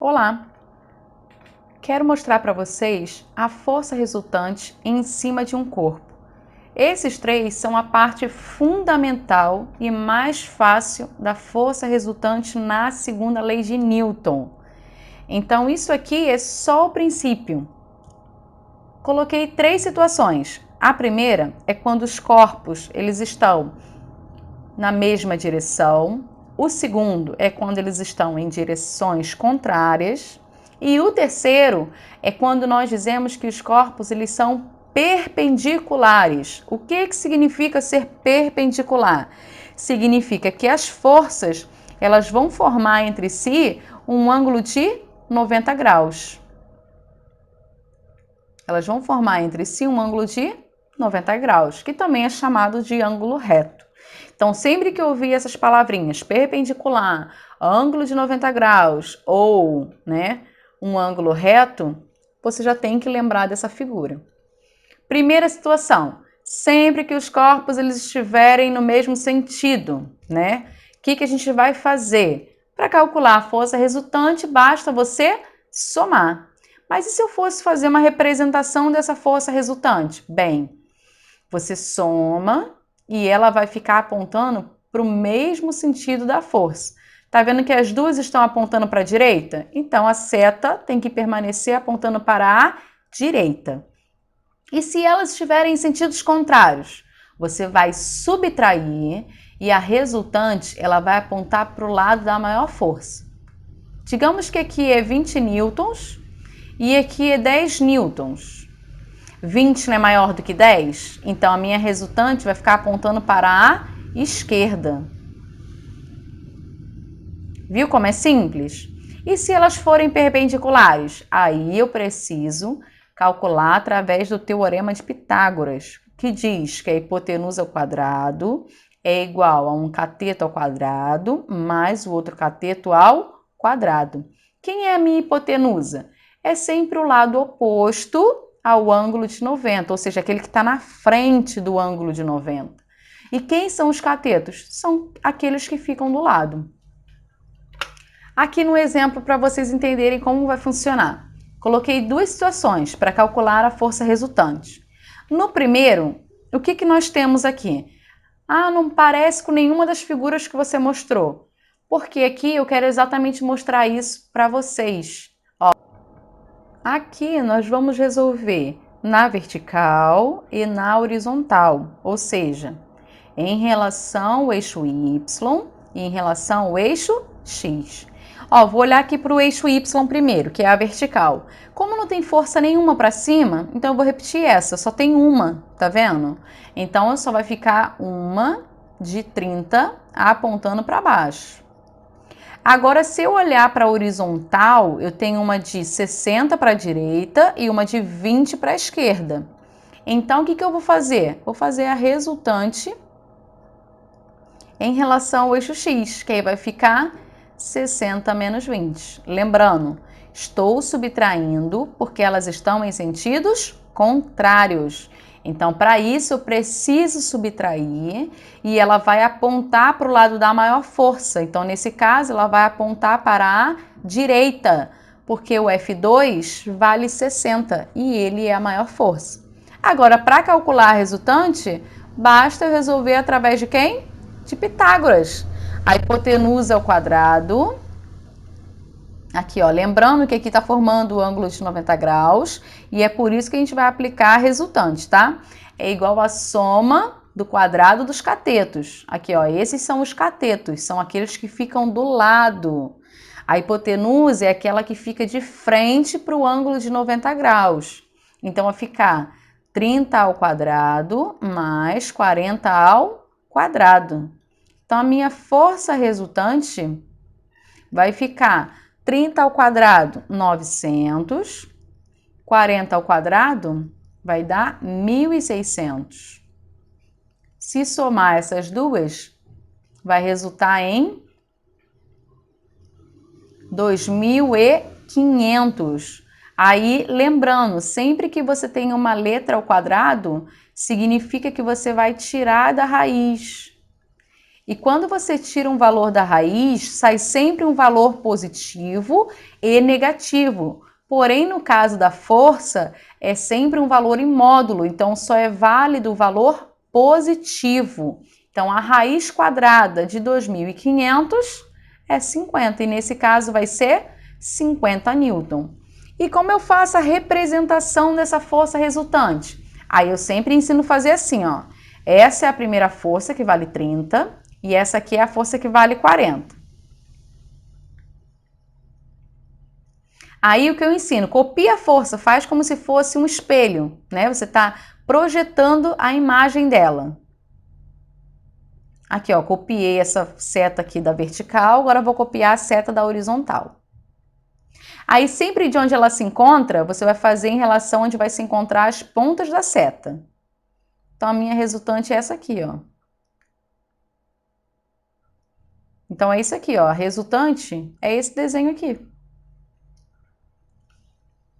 Olá! Quero mostrar para vocês a força resultante em cima de um corpo. Esses três são a parte fundamental e mais fácil da força resultante na segunda lei de Newton. Então isso aqui é só o princípio. Coloquei três situações. A primeira é quando os corpos eles estão na mesma direção. O segundo é quando eles estão em direções contrárias. E o terceiro é quando nós dizemos que os corpos eles são perpendiculares. O que significa ser perpendicular? Significa que as forças elas vão formar entre si um ângulo de 90 graus. Elas vão formar entre si um ângulo de 90 graus, que também é chamado de ângulo reto. Então, sempre que eu ouvir essas palavrinhas, perpendicular, ângulo de 90 graus ou, um ângulo reto, você já tem que lembrar dessa figura. Primeira situação, sempre que os corpos eles estiverem no mesmo sentido, O que a gente vai fazer? Para calcular a força resultante, basta você somar. Mas e se eu fosse fazer uma representação dessa força resultante? Bem, você soma e ela vai ficar apontando para o mesmo sentido da força. Tá vendo que as duas estão apontando para a direita? Então, a seta tem que permanecer apontando para a direita. E se elas estiverem em sentidos contrários? Você vai subtrair e a resultante ela vai apontar para o lado da maior força. Digamos que aqui é 20 newtons e aqui é 10 newtons. 20 não é maior do que 10? Então, a minha resultante vai ficar apontando para a esquerda. Viu como é simples? E se elas forem perpendiculares? Aí eu preciso calcular através do teorema de Pitágoras, que diz que a hipotenusa ao quadrado é igual a um cateto ao quadrado mais o outro cateto ao quadrado. Quem é a minha hipotenusa? É sempre o lado oposto ao ângulo de 90, ou seja, aquele que está na frente do ângulo de 90. E quem são os catetos? São aqueles que ficam do lado. Aqui no exemplo, para vocês entenderem como vai funcionar, coloquei duas situações para calcular a força resultante. No primeiro, o que nós temos aqui? Não parece com nenhuma das figuras que você mostrou. Porque aqui eu quero exatamente mostrar isso para vocês. Aqui nós vamos resolver na vertical e na horizontal, ou seja, em relação ao eixo Y e em relação ao eixo X. Vou olhar aqui para o eixo Y primeiro, que é a vertical. Como não tem força nenhuma para cima, então eu vou repetir essa, só tem uma, tá vendo? Então, só vai ficar uma de 30 apontando para baixo. Agora, se eu olhar para a horizontal, eu tenho uma de 60 para a direita e uma de 20 para a esquerda. Então, o que eu vou fazer? Vou fazer a resultante em relação ao eixo X, que aí vai ficar 60 menos 20. Lembrando, estou subtraindo porque elas estão em sentidos contrários. Então, para isso, eu preciso subtrair e ela vai apontar para o lado da maior força. Então, nesse caso, ela vai apontar para a direita, porque o F2 vale 60 e ele é a maior força. Agora, para calcular a resultante, basta eu resolver através de quem? De Pitágoras. A hipotenusa ao quadrado. Aqui, lembrando que aqui está formando o ângulo de 90 graus e é por isso que a gente vai aplicar a resultante, tá? É igual a soma do quadrado dos catetos. Aqui, esses são os catetos, são aqueles que ficam do lado. A hipotenusa é aquela que fica de frente para o ângulo de 90 graus. Então, vai ficar 30 ao quadrado mais 40 ao quadrado. Então, a minha força resultante vai ficar 30 ao quadrado, 900. 40 ao quadrado vai dar 1.600. Se somar essas duas, vai resultar em 2.500. Aí, lembrando, sempre que você tem uma letra ao quadrado, significa que você vai tirar da raiz. E quando você tira um valor da raiz, sai sempre um valor positivo e negativo. Porém, no caso da força, é sempre um valor em módulo, então só é válido o valor positivo. Então, a raiz quadrada de 2.500 é 50, e nesse caso vai ser 50 newton. E como eu faço a representação dessa força resultante? Aí eu sempre ensino a fazer assim, ó. Essa é a primeira força, que vale 30, e essa aqui é a força que vale 40. Aí o que eu ensino? Copia a força, faz como se fosse um espelho, né? Você está projetando a imagem dela. Aqui, ó, copiei essa seta aqui da vertical, agora eu vou copiar a seta da horizontal. Aí, sempre de onde ela se encontra, você vai fazer em relação onde vai se encontrar as pontas da seta. Então, a minha resultante é essa aqui, ó. Então, é isso aqui, ó. A resultante é esse desenho aqui.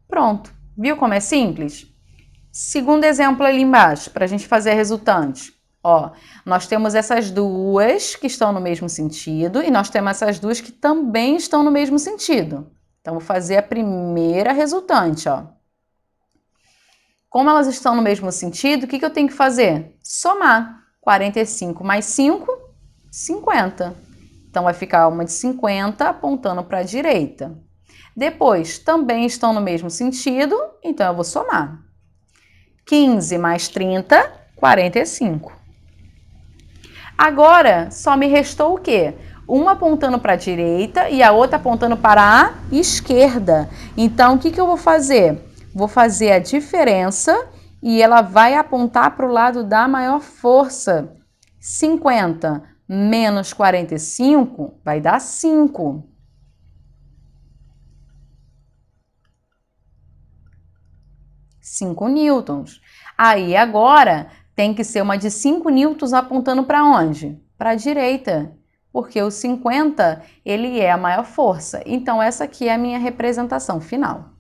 Pronto. Viu como é simples? Segundo exemplo ali embaixo, para a gente fazer a resultante. Ó, nós temos essas duas que estão no mesmo sentido e nós temos essas duas que também estão no mesmo sentido. Então, vou fazer a primeira resultante, ó. Como elas estão no mesmo sentido, o que eu tenho que fazer? Somar. 45 mais 5, 50. Então, vai ficar uma de 50 apontando para a direita. Depois, também estão no mesmo sentido, então eu vou somar. 15 mais 30, 45. Agora, só me restou o quê? Uma apontando para a direita e a outra apontando para a esquerda. Então, o que eu vou fazer? Vou fazer a diferença e ela vai apontar para o lado da maior força. 50 menos 45 vai dar 5. 5 newtons. Aí, agora, tem que ser uma de 5 newtons apontando para onde? Para a direita, porque o 50, ele é a maior força. Então, essa aqui é a minha representação final.